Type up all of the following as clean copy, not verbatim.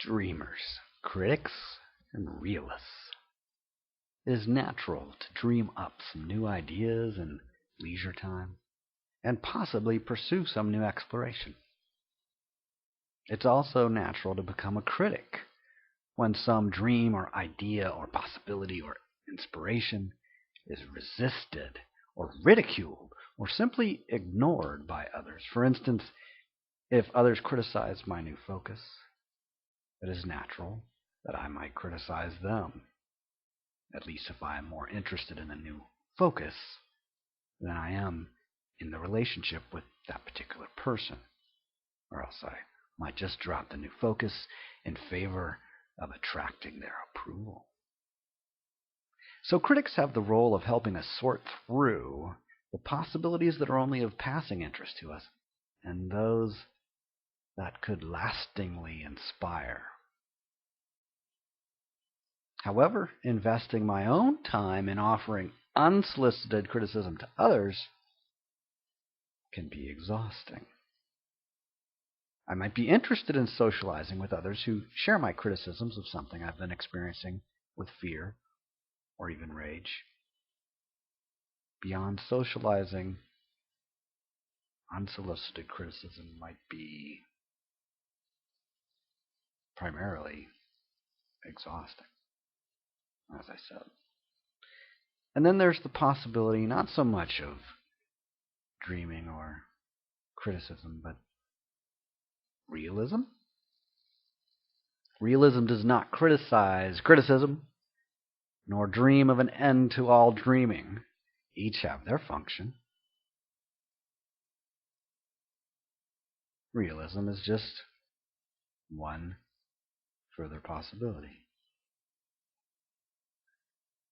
Dreamers, critics, and realists. It is natural to dream up some new ideas in leisure time and possibly pursue some new exploration. It's also natural to become a critic when some dream or idea or possibility or inspiration is resisted or ridiculed or simply ignored by others. For instance, if others criticize my new focus, it is natural that I might criticize them, at least if I am more interested in a new focus than I am in the relationship with that particular person. Or else I might just drop the new focus in favor of attracting their approval. So critics have the role of helping us sort through the possibilities that are only of passing interest to us and those that could lastingly inspire. However, investing my own time in offering unsolicited criticism to others can be exhausting. I might be interested in socializing with others who share my criticisms of something I've been experiencing with fear or even rage. Beyond socializing, unsolicited criticism might be primarily exhausting, as I said. And then there's the possibility not so much of dreaming or criticism, but realism. Realism does not criticize criticism, nor dream of an end to all dreaming. Each have their function. Realism is just one further possibility.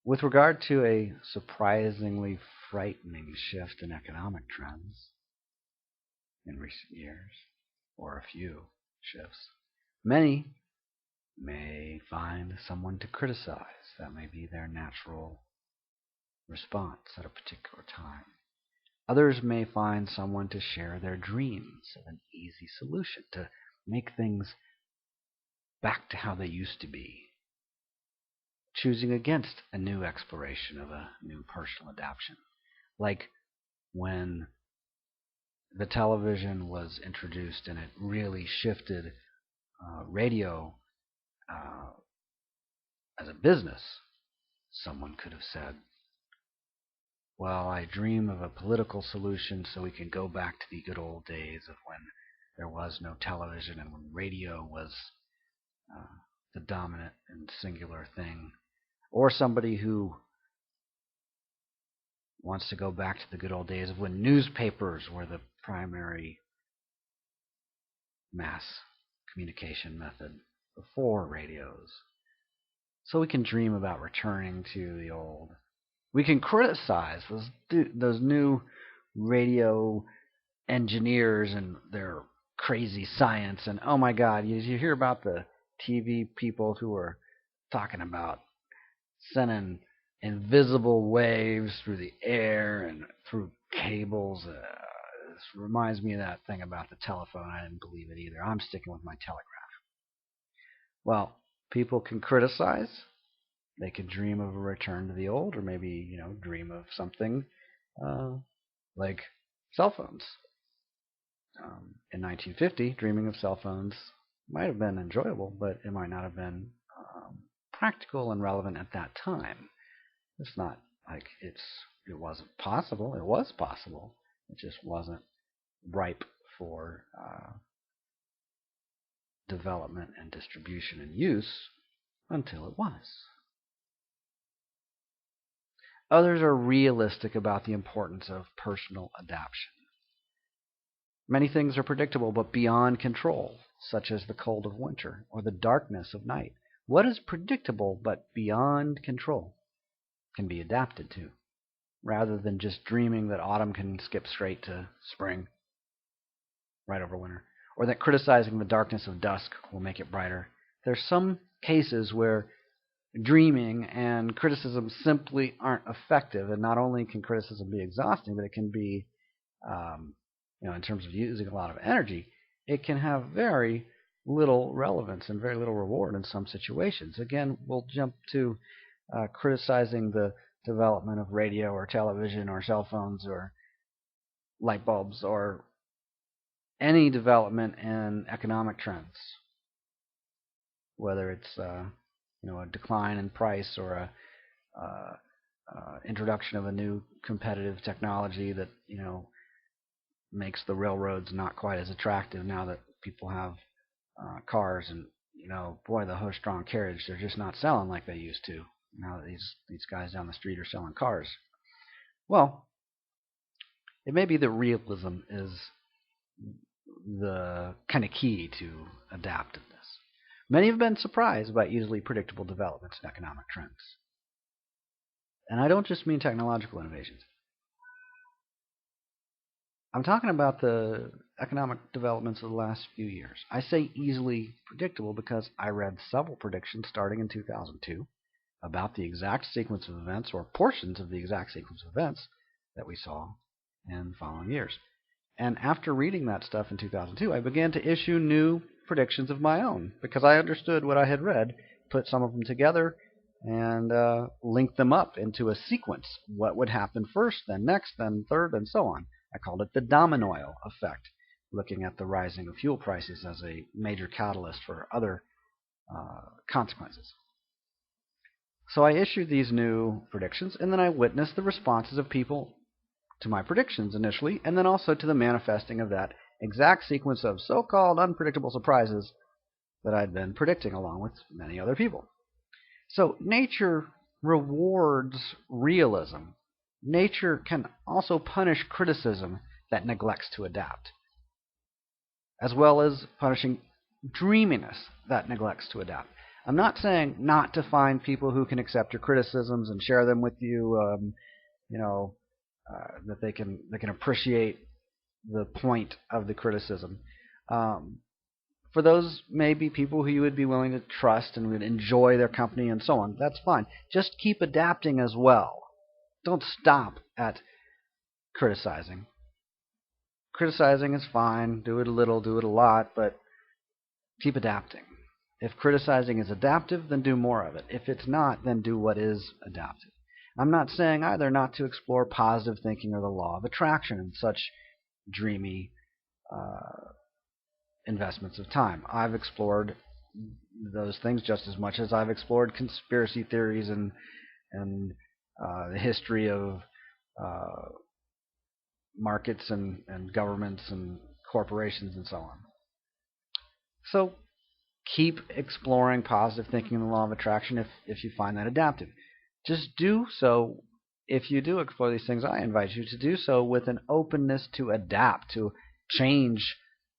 With regard to a surprisingly frightening shift in economic trends in recent years, or a few shifts, many may find someone to criticize. That may be their natural response at a particular time. Others may find someone to share their dreams of an easy solution to make things back to how they used to be, choosing against a new exploration of a new personal adaptation. Like when the television was introduced and it really shifted radio as a business, someone could have said, well, I dream of a political solution so we can go back to the good old days of when there was no television and when radio was the dominant and singular thing. Or somebody who wants to go back to the good old days of when newspapers were the primary mass communication method before radios. So we can dream about returning to the old. We can criticize those new radio engineers and their crazy science. And oh my God, you hear about the TV people who are talking about sending invisible waves through the air and through cables. This reminds me of that thing about the telephone. I didn't believe it either. I'm sticking with my telegraph. Well, people can criticize. They could dream of a return to the old, or maybe, dream of something like cell phones. In 1950, dreaming of cell phones might have been enjoyable, but it might not have been practical and relevant at that time. It's not like it wasn't possible. It was possible. It just wasn't ripe for development and distribution and use until it was. Others are realistic about the importance of personal adaptation. Many things are predictable but beyond control, such as the cold of winter or the darkness of night. What is predictable but beyond control can be adapted to, rather than just dreaming that autumn can skip straight to spring right over winter, or that criticizing the darkness of dusk will make it brighter. There's some cases where dreaming and criticism simply aren't effective, and not only can criticism be exhausting, but it can be, in terms of using a lot of energy, it can have very little relevance and very little reward in some situations. Again, we'll jump to criticizing the development of radio or television or cell phones or light bulbs or any development in economic trends, whether it's a decline in price or a introduction of a new competitive technology that makes the railroads not quite as attractive now that people have cars, and boy, the horse-drawn carriage, they're just not selling like they used to now that these guys down the street are selling cars. Well, it may be that realism is the kind of key to adaptiveness. Many have been surprised by easily predictable developments in economic trends. And I don't just mean technological innovations. I'm talking about the economic developments of the last few years. I say easily predictable because I read several predictions starting in 2002 about the exact sequence of events or portions of the exact sequence of events that we saw in following years. And after reading that stuff in 2002, I began to issue new predictions of my own because I understood what I had read, put some of them together, and link them up into a sequence. What would happen first, then next, then third, and so on. I called it the domino effect, looking at the rising of fuel prices as a major catalyst for other consequences. So I issued these new predictions, and then I witnessed the responses of people to my predictions initially, and then also to the manifesting of that exact sequence of so-called unpredictable surprises that I'd been predicting along with many other people. So nature rewards realism. Nature can also punish criticism that neglects to adapt, as well as punishing dreaminess that neglects to adapt. I'm not saying not to find people who can accept your criticisms and share them with you, that they can appreciate the point of the criticism. For those maybe people who you would be willing to trust and would enjoy their company and so on, that's fine. Just keep adapting as well. Don't stop at criticizing. Criticizing is fine. Do it a little, do it a lot, but keep adapting. If criticizing is adaptive, then do more of it. If it's not, then do what is adaptive. I'm not saying either not to explore positive thinking or the law of attraction in such dreamy investments of time. I've explored those things just as much as I've explored conspiracy theories and the history of markets and governments and corporations and so on. So keep exploring positive thinking and the law of attraction if you find that adaptive. Just do so. If you do explore these things, I invite you to do so with an openness to adapt, to change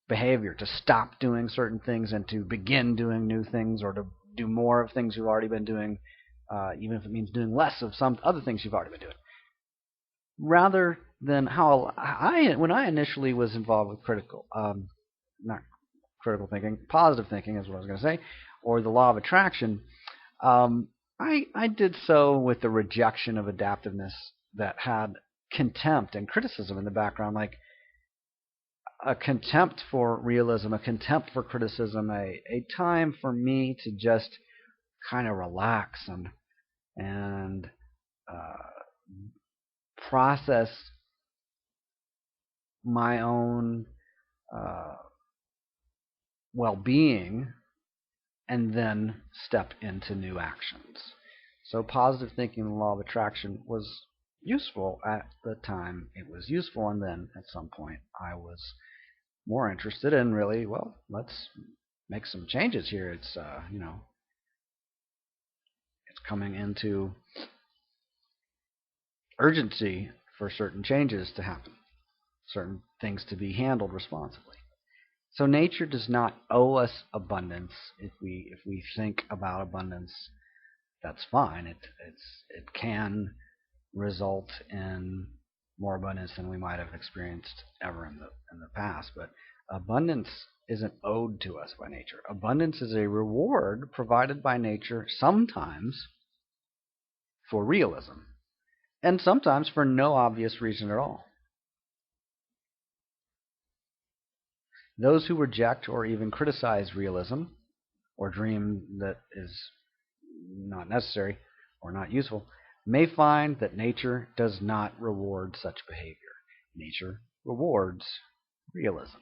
behavior, to stop doing certain things and to begin doing new things, or to do more of things you've already been doing, even if it means doing less of some other things you've already been doing. Rather than when I initially was involved with not critical thinking, positive thinking is what I was going to say, or the law of attraction, I did so with the rejection of adaptiveness that had contempt and criticism in the background, like a contempt for realism, a contempt for criticism, a time for me to just kind of relax and process my own well-being and then step into new actions. So positive thinking and the law of attraction was useful at the time it was useful, and then at some point I was more interested in really, well, let's make some changes here. It's it's coming into urgency for certain changes to happen, certain things to be handled responsibly. So nature does not owe us abundance. If we think about abundance, that's fine. It can result in more abundance than we might have experienced ever in the past. But abundance isn't owed to us by nature. Abundance is a reward provided by nature sometimes for realism, and sometimes for no obvious reason at all. Those who reject or even criticize realism, or dream that is not necessary or not useful, may find that nature does not reward such behavior. Nature rewards realism.